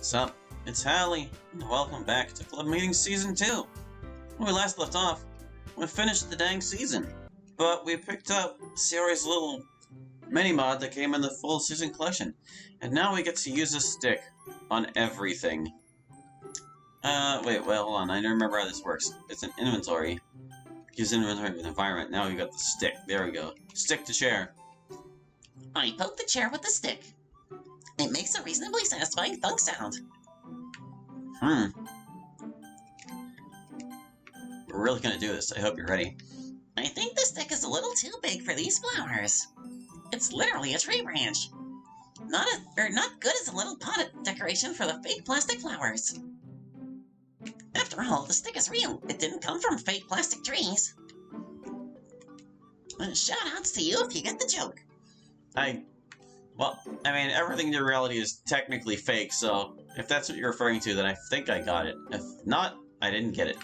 What's up? It's Hallie, and welcome back to Club Meeting Season 2! When we last left off, we finished the dang season, but we picked up Sayori's little mini-mod that came in the full season collection, and now we get to use a stick on everything. Wait, well, hold on, I don't remember how this works. It's an inventory. Use inventory with environment. Now we got the stick. There we go. Stick to chair. I poke the chair with the stick. It makes a reasonably satisfying thunk sound. We're really gonna do this. I hope you're ready. I think the stick is a little too big for these flowers. It's literally a tree branch. Not good as a little pot decoration for the fake plastic flowers. After all, the stick is real. It didn't come from fake plastic trees. Shout-outs to you if you get the joke. Well, I mean, everything in reality is technically fake, so if that's what you're referring to, then I think I got it. If not, I didn't get it.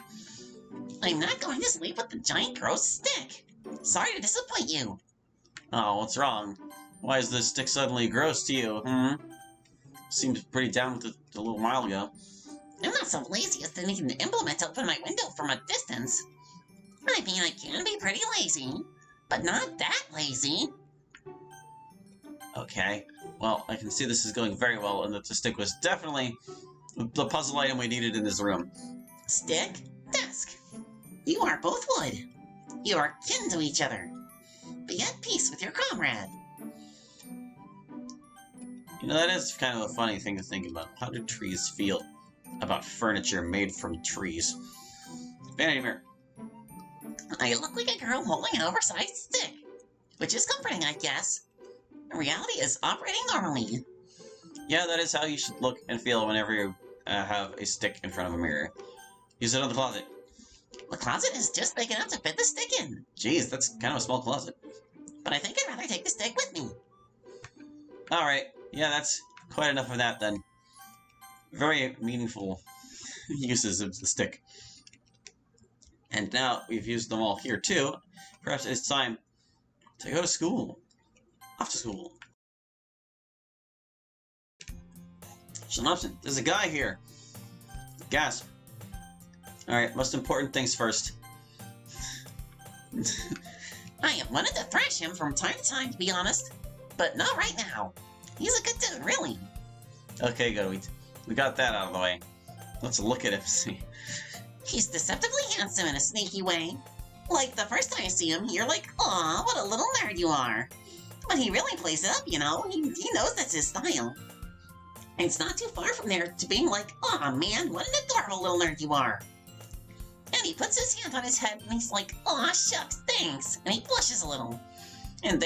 I'm not going to sleep with the giant gross stick. Sorry to disappoint you. Oh, what's wrong? Why is this stick suddenly gross to you, Seemed pretty down with it a little while ago. I'm not so lazy as to need an implement to open my window from a distance. I mean, I can be pretty lazy, but not that lazy. Okay, well, I can see this is going very well, and that the stick was definitely the puzzle item we needed in this room. Stick, desk. You are both wood. You are kin to each other. Be at peace with your comrade. You know, that is kind of a funny thing to think about. How do trees feel about furniture made from trees? Vanity mirror. I look like a girl holding an oversized stick, which is comforting, I guess. Reality is operating normally. Yeah, that is how you should look and feel whenever you have a stick in front of a mirror. Use it on the closet. The closet is just big enough to fit the stick in. Jeez, that's kind of a small closet. But I think I'd rather take the stick with me. Alright, yeah, that's quite enough of that then. Very meaningful uses of the stick. And now we've used them all here too. Perhaps it's time to go to school. Off to school. Shinopsin, there's a guy here. Gasp. Alright, most important things first. I have wanted to thrash him from time to time, to be honest. But not right now. He's a good dude, really. Okay, good. We got that out of the way. Let's look at him, see. He's deceptively handsome in a sneaky way. Like, the first time you see him, you're like, aw, what a little nerd you are. But he really plays it up, you know? He knows that's his style. And it's not too far from there to being like, aw man, what an adorable little nerd you are. And he puts his hand on his head and he's like, aw shucks, thanks. And he blushes a little. And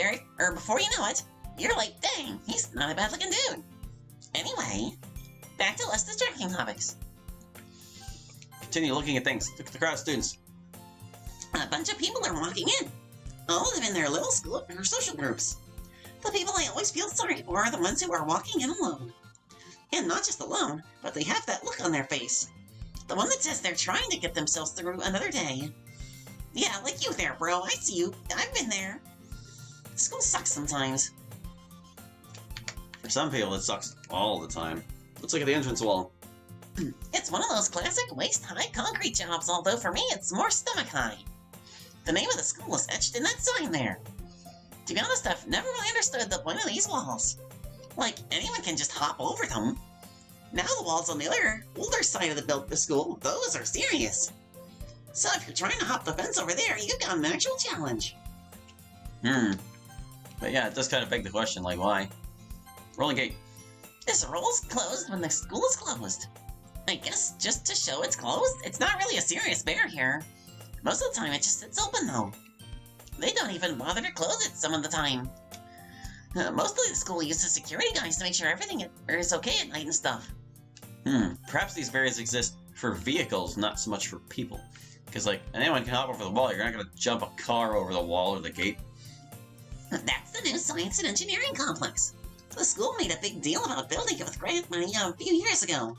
before you know it, you're like, dang, he's not a bad looking dude. Anyway, back to less distracting topics. Continue looking at things. Look at the crowd of students. A bunch of people are walking in. All of them in their little school or social groups. The people I always feel sorry for are the ones who are walking in alone. And not just alone, but they have that look on their face. The one that says they're trying to get themselves through another day. Yeah, like you there, bro. I see you. I've been there. School sucks sometimes. For some people, it sucks all the time. Let's look at the entrance wall. It's one of those classic waist-high concrete jobs, although for me it's more stomach-high. The name of the school is etched in that sign there. To be honest, I've never really understood the point of these walls. Like, anyone can just hop over them. Now the walls on the older side of the school, those are serious. So if you're trying to hop the fence over there, you've got an actual challenge. But yeah, it does kind of beg the question, like, why? Rolling gate. This roll's closed when the school is closed. I guess just to show it's closed, it's not really a serious bear here. Most of the time it just sits open though. They don't even bother to close it some of the time. Mostly the school uses security guys to make sure everything is okay at night and stuff. Perhaps these barriers exist for vehicles, not so much for people. Because, like, anyone can hop over the wall, you're not going to jump a car over the wall or the gate. That's the new science and engineering complex. The school made a big deal about building it with grant money a few years ago.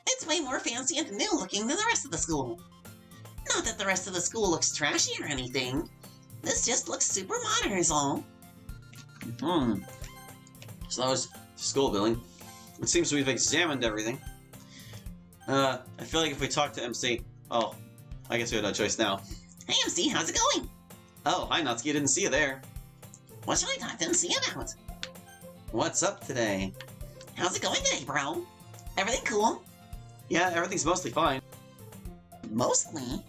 It's way more fancy and new looking than the rest of the school. Not that the rest of the school looks trashy or anything. This just looks super modern is all. So that was the school building. It seems we've examined everything. I feel like if we talk to MC... Oh, I guess we have no choice now. Hey MC, how's it going? Oh, hi Natsuki, didn't see you there. What should I talk to MC about? What's up today? How's it going today, bro? Everything cool? Yeah, everything's mostly fine. Mostly?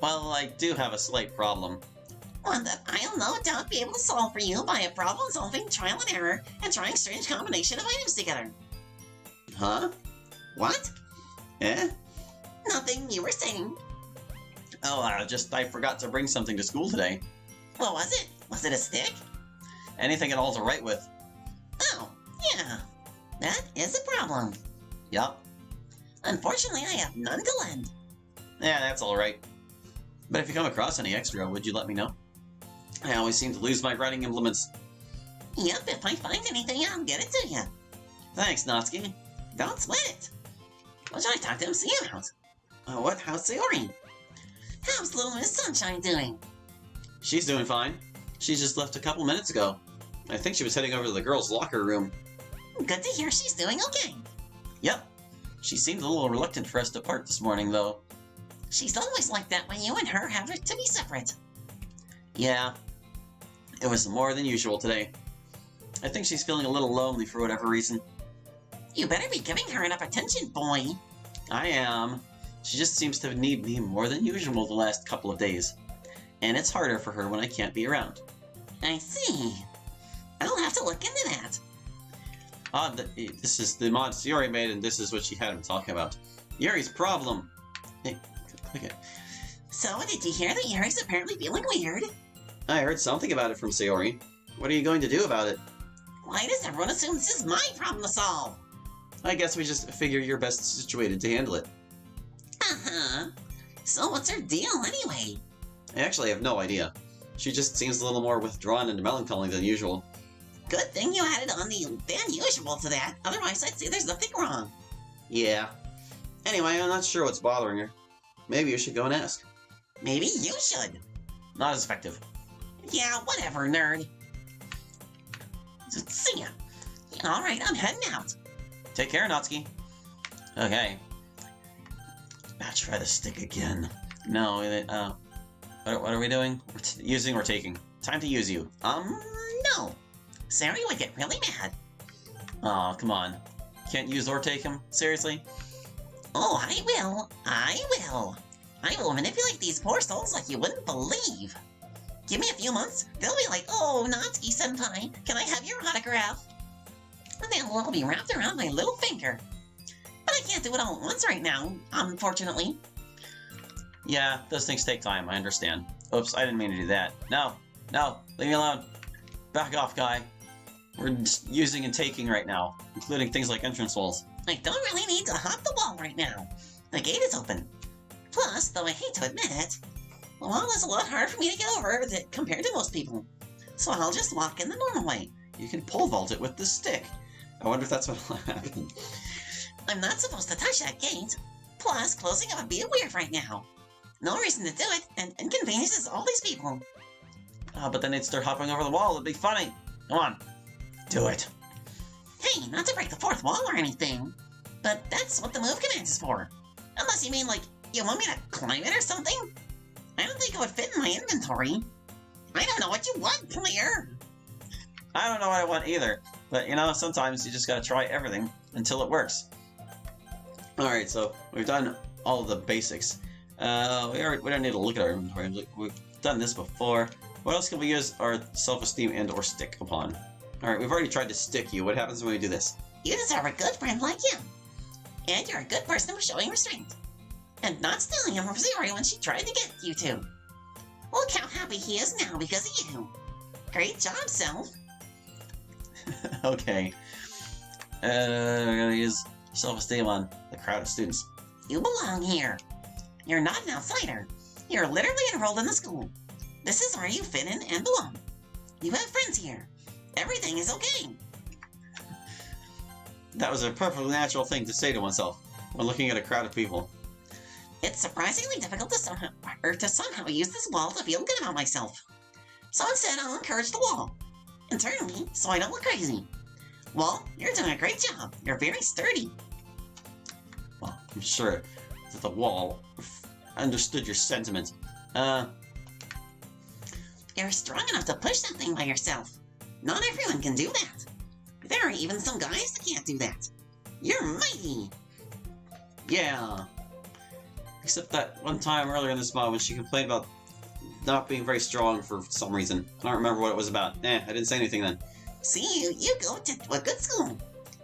Well, I do have a slight problem. One that I'll no doubt be able to solve for you by a problem-solving trial and error and trying strange combination of items together. Huh? What? Eh? Nothing, you were saying. Oh, I forgot to bring something to school today. What was it? Was it a stick? Anything at all to write with. Oh, yeah. That is a problem. Yup. Unfortunately, I have none to lend. Yeah, that's alright. But if you come across any extra, would you let me know? I always seem to lose my writing implements. Yep, if I find anything, I'll get it to you. Thanks, Natsuki. Don't sweat it. What should I talk to MC about? What? How's Sayori? How's little Miss Sunshine doing? She's doing fine. She just left a couple minutes ago. I think she was heading over to the girls' locker room. Good to hear she's doing okay. Yep. She seemed a little reluctant for us to part this morning, though. She's always like that when you and her have to be separate. Yeah. It was more than usual today. I think she's feeling a little lonely for whatever reason. You better be giving her enough attention, boy. I am. She just seems to need me more than usual the last couple of days. And it's harder for her when I can't be around. I see. I'll have to look into that. This is the mod Sayori made, and this is what she had him talking about. Yuri's problem. Hey, click it. So, did you hear that Yuri's apparently feeling weird? I heard something about it from Sayori. What are you going to do about it? Why does everyone assume this is my problem to solve? I guess we just figure you're best situated to handle it. Uh-huh. So what's her deal anyway? I actually have no idea. She just seems a little more withdrawn and melancholy than usual. Good thing you added on the than usual to that, otherwise I'd say there's nothing wrong. Yeah. Anyway, I'm not sure what's bothering her. Maybe you should go and ask. Maybe you should. Not as effective. Yeah, whatever, nerd. See ya. Alright, I'm heading out. Take care, Natsuki. Okay. I'll try the stick again. No, what are we doing? We're using or taking? Time to use you. No. Sari would get really mad. Aw, come on. Can't use or take him? Seriously? Oh, I will. I will manipulate these poor souls like you wouldn't believe. Give me a few months, they'll be like, oh, Natsuki-senpai, can I have your autograph? And they'll all be wrapped around my little finger. But I can't do it all at once right now, unfortunately. Yeah, those things take time, I understand. Oops, I didn't mean to do that. No, leave me alone. Back off, guy. We're just using and taking right now, including things like entrance walls. I don't really need to hop the wall right now. The gate is open. Plus, though I hate to admit it, the wall is a lot harder for me to get over compared to most people. So I'll just walk in the normal way. You can pole vault it with the stick. I wonder if that's what'll happen. I'm not supposed to touch that gate. Plus, closing it would be weird right now. No reason to do it, and inconveniences all these people. But then they'd start hopping over the wall. It'd be funny. Come on. Do it. Hey, not to break the fourth wall or anything, but that's what the move command is for. Unless you mean, like, you want me to climb it or something? I don't think it would fit in my inventory. I don't know what you want, player. I don't know what I want either. But, you know, sometimes you just gotta try everything until it works. Alright, so we've done all of the basics. We don't need to look at our inventory. We've done this before. What else can we use our self-esteem and or stick upon? Alright, we've already tried to stick you. What happens when we do this? You deserve a good friend like him. And you're a good person for showing restraint. And not stealing him from Sayori when she tried to get you to. Look how happy he is now because of you. Great job, Self. Okay. We're gonna use self-esteem on the crowd of students. You belong here. You're not an outsider. You're literally enrolled in the school. This is where you fit in and belong. You have friends here. Everything is okay. That was a perfectly natural thing to say to oneself when looking at a crowd of people. It's surprisingly difficult to somehow use this wall to feel good about myself. So instead, I'll encourage the wall. Internally, so I don't look crazy. Well, you're doing a great job. You're very sturdy. Well, I'm sure that the wall understood your sentiment. You're strong enough to push that thing by yourself. Not everyone can do that. There are even some guys that can't do that. You're mighty. Yeah. Except that one time earlier in this mod when she complained about not being very strong for some reason. I don't remember what it was about. I didn't say anything then. See, you go to a good school.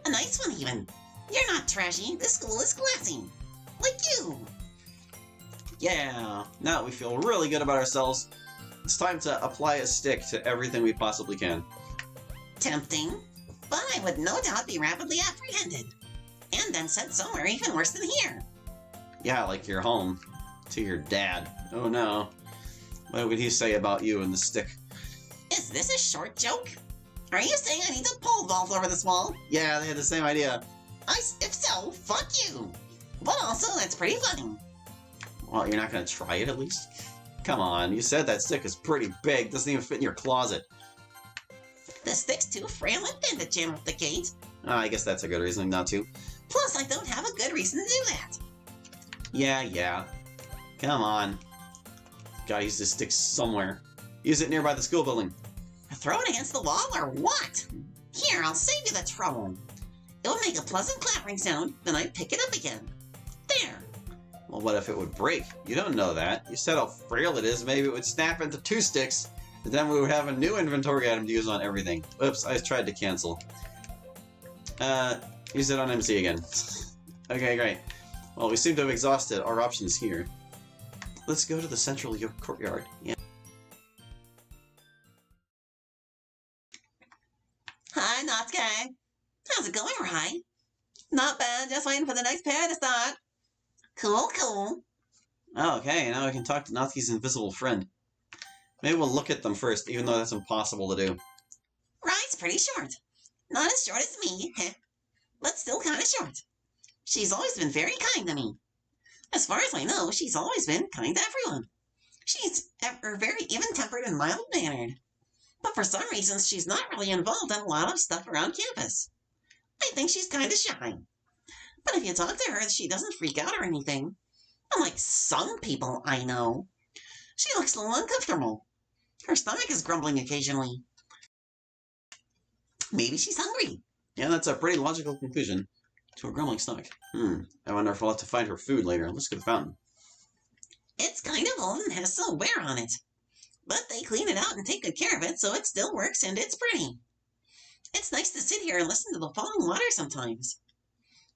A nice one even. You're not trashy. This school is classy. Like you. Yeah, now we feel really good about ourselves. It's time to apply a stick to everything we possibly can. Tempting, but I would no doubt be rapidly apprehended. And then sent somewhere even worse than here. Yeah, like your home. To your dad. Oh no. What would he say about you and the stick? Is this a short joke? Are you saying I need to pole vault over this wall? Yeah, they had the same idea. If so, fuck you. But also, that's pretty funny. Well, you're not gonna try it at least? Come on, you said that stick is pretty big. Doesn't even fit in your closet. The stick's too frail and thin to jam up the gate. I guess that's a good reason not to. Plus, I don't have a good reason to do that. Yeah. Come on. Gotta use this stick somewhere. Use it nearby the school building. Throw it against the wall or what? Here, I'll save you the trouble. It will make a pleasant clattering sound, then I pick it up again. There. Well, what if it would break? You don't know that. You said how frail it is. Maybe it would snap into 2 sticks, and then we would have a new inventory item to use on everything. Oops, I tried to cancel. Use it on MC again. Okay, great. Well, we seem to have exhausted our options here. Let's go to the central courtyard. Yeah. Hi, Natsuki. How's it going, Rai? Not bad, just waiting for the next pair to start. Cool. Oh, okay, now we can talk to Natsuki's invisible friend. Maybe we'll look at them first, even though that's impossible to do. Rai's pretty short. Not as short as me, but still kind of short. She's always been very kind to me. As far as I know, she's always been kind to everyone. She's very even-tempered and mild-mannered. But for some reasons, she's not really involved in a lot of stuff around campus. I think she's kind of shy. But if you talk to her, she doesn't freak out or anything. Unlike some people I know. She looks a little uncomfortable. Her stomach is grumbling occasionally. Maybe she's hungry. Yeah, that's a pretty logical conclusion to a grumbling stomach. I wonder if we'll have to find her food later. Let's go to the fountain. It's kind of old and has some wear on it. But they clean it out and take good care of it, so it still works and it's pretty. It's nice to sit here and listen to the falling water sometimes.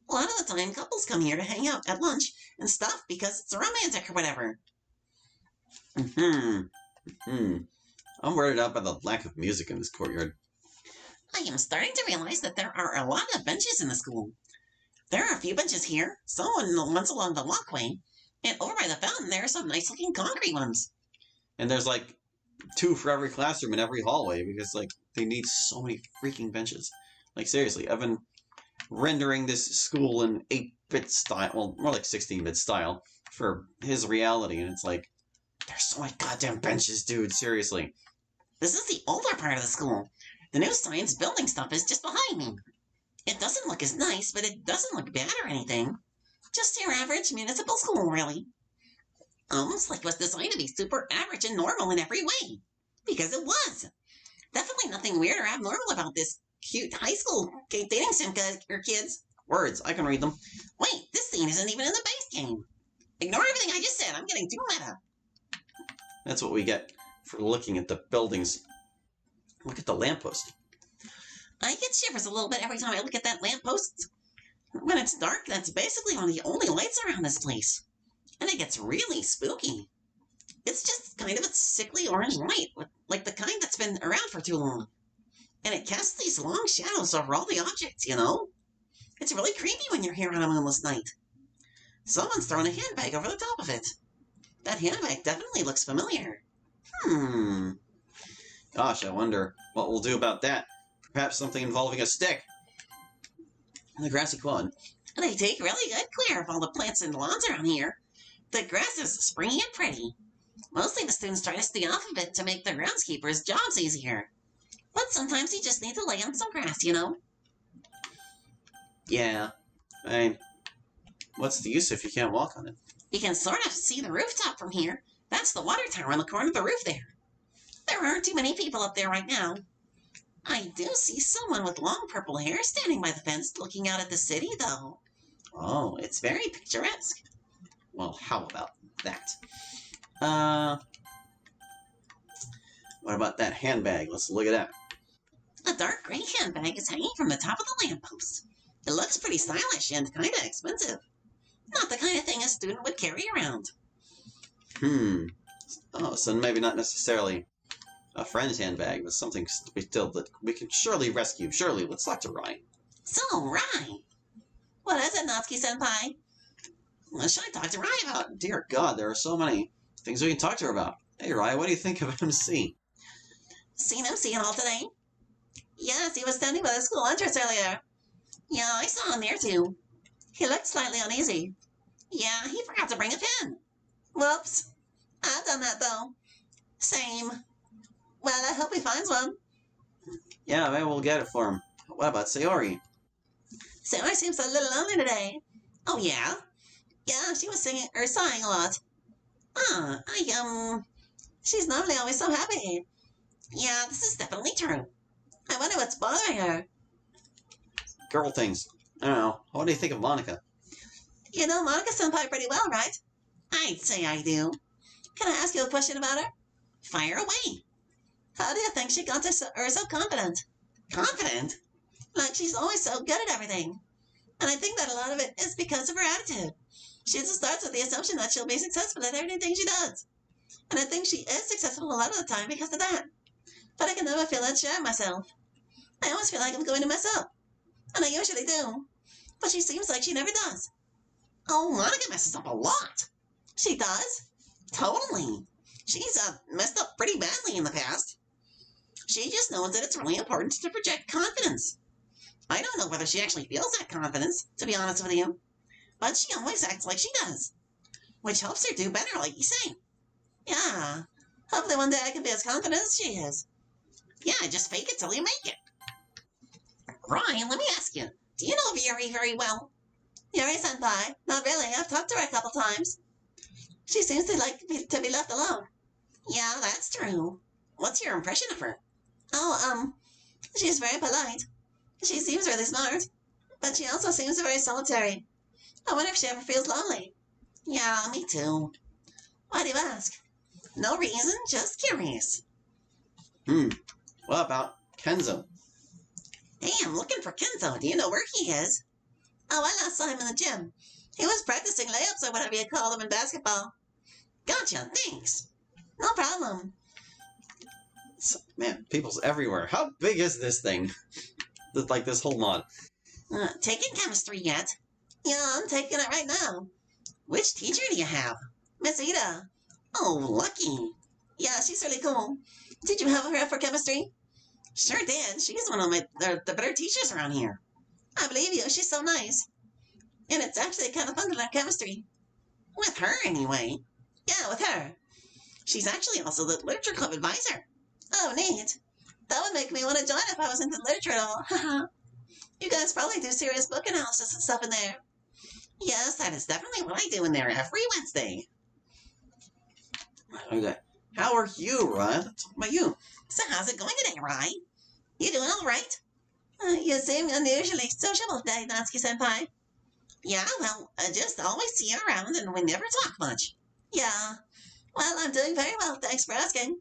A lot of the time, couples come here to hang out at lunch and stuff because it's romantic or whatever. I'm weirded out by the lack of music in this courtyard. I am starting to realize that there are a lot of benches in the school. There are a few benches here, some ones along the walkway, and over by the fountain there are some nice-looking concrete ones. And there's like 2 for every classroom in every hallway because like they need so many freaking benches. Like seriously, I've been rendering this school in 8-bit style, well, more like 16-bit style for his reality, and it's like, there's so many goddamn benches, dude, seriously. This is the older part of the school. The new science building stuff is just behind me. It doesn't look as nice, but it doesn't look bad or anything. Just your average municipal school, really. Almost like it was designed to be super average and normal in every way. Because it was. Definitely nothing weird or abnormal about this cute high school dating sim kids. Words, I can read them. Wait, this scene isn't even in the base game. Ignore everything I just said. I'm getting too meta. That's what we get for looking at the buildings. Look at the lamppost. I get shivers a little bit every time I look at that lamppost. When it's dark, that's basically one of the only lights around this place. And it gets really spooky. It's just kind of a sickly orange light, like the kind that's been around for too long. And it casts these long shadows over all the objects, you know? It's really creepy when you're here on a moonless night. Someone's thrown a handbag over the top of it. That handbag definitely looks familiar. Gosh, I wonder what we'll do about that. Perhaps something involving a stick. The grassy quad. They take really good care of all the plants and lawns around here. The grass is springy and pretty. Mostly the students try to stay off of it to make the groundskeepers' jobs easier. But sometimes you just need to lay on some grass, you know? Yeah. I mean, what's the use if you can't walk on it? You can sort of see the rooftop from here. That's the water tower on the corner of the roof there. There aren't too many people up there right now. I do see someone with long purple hair standing by the fence looking out at the city, though. Oh, it's very picturesque. Well, how about that? What about that handbag? Let's look at that. A dark gray handbag is hanging from the top of the lamppost. It looks pretty stylish and kind of expensive. Not the kind of thing a student would carry around. Oh, so maybe not necessarily a friend's handbag, but something that we can surely rescue. Surely, let's talk to Ryan. So, Rai. What is it, Natsuki-senpai? What should I talk to Rai about? Dear God, there are so many things we can talk to her about. Hey, Ryan, what do you think of MC? Seen MC and all today? Yes, he was standing by the school entrance earlier. Yeah, I saw him there too. He looked slightly uneasy. Yeah, he forgot to bring a pen. Whoops. I've done that though. Same. Well, I hope he finds one. Yeah, maybe we'll get it for him. What about Sayori? Sayori seems a little lonely today. Oh, yeah? Yeah, she was singing or sighing a lot. She's normally always so happy. Yeah, this is definitely true. I wonder what's bothering her. Girl things. I don't know. What do you think of Monica? You know Monica-senpai pretty well, right? I'd say I do. Can I ask you a question about her? Fire away. How do you think she got so confident? Confident? Like she's always so good at everything. And I think that a lot of it is because of her attitude. She just starts with the assumption that she'll be successful at everything she does. And I think she is successful a lot of the time because of that. But I can never feel unsure myself. I always feel like I'm going to mess up. And I usually do. But she seems like she never does. Oh, Monica messes up a lot. She does? Totally. She's messed up pretty badly in the past. She just knows that it's really important to project confidence. I don't know whether she actually feels that confidence, to be honest with you. But she always acts like she does. Which helps her do better, like you say. Yeah. Hopefully one day I can be as confident as she is. Yeah, just fake it till you make it. Ryan, let me ask you. Do you know Yuri very well? Yuri-senpai? Not really. I've talked to her a couple times. She seems to like to be left alone. Yeah, that's true. What's your impression of her? Oh, she's very polite. She seems really smart. But she also seems very solitary. I wonder if she ever feels lonely. Yeah, me too. Why do you ask? No reason, just curious. What about Kenzo? Hey, I'm looking for Kenzo. Do you know where he is? Oh, I last saw him in the gym. He was practicing layups or whatever you call them in basketball. Gotcha, thanks. No problem. Man, people's everywhere. How big is this thing? Like this whole mod. Taking chemistry yet? Yeah, I'm taking it right now. Which teacher do you have? Miss Ida. Oh, lucky. Yeah, she's really cool. Did you have her for chemistry? Sure did. She's one of the better teachers around here. I believe you. She's so nice. And it's actually kind of fun to learn chemistry. With her, anyway. Yeah, with her. She's actually also the literature club advisor. Oh, neat. That would make me want to join if I was into literature at all. You guys probably do serious book analysis and stuff in there. Yes, that is definitely what I do in there every Wednesday. Okay. How are you, Ryan? Let's talk about you. So how's it going today, Ryan? You doing all right? You seem unusually sociable today, Natsuki-senpai. Yeah, well, I just always see you around and we never talk much. Yeah. Well, I'm doing very well, thanks for asking.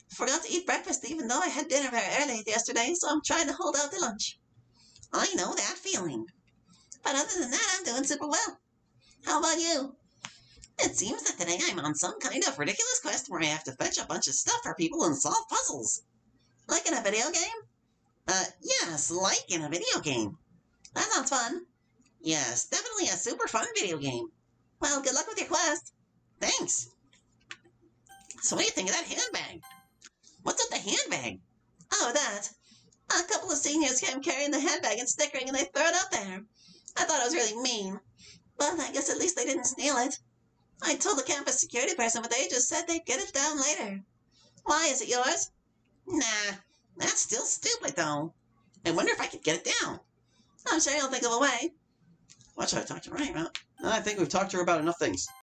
Forgot to eat breakfast even though I had dinner very early yesterday, so I'm trying to hold out to lunch. I know that feeling. But other than that, I'm doing super well. How about you? It seems that today I'm on some kind of ridiculous quest where I have to fetch a bunch of stuff for people and solve puzzles. Like in a video game? Yes, like in a video game. That sounds fun. Yes, definitely a super fun video game. Well, good luck with your quest. Thanks. So what do you think of that handbag? What's with the handbag? Oh, that. A couple of seniors came carrying the handbag and stickering and they threw it up there. I thought it was really mean. But I guess at least they didn't steal it. I told the campus security person, but they just said they'd get it down later. Why, is it yours? Nah, that's still stupid, though. I wonder if I could get it down. I'm sure you'll think of a way. What should I talk to Ray about? I think we've talked to her about enough things.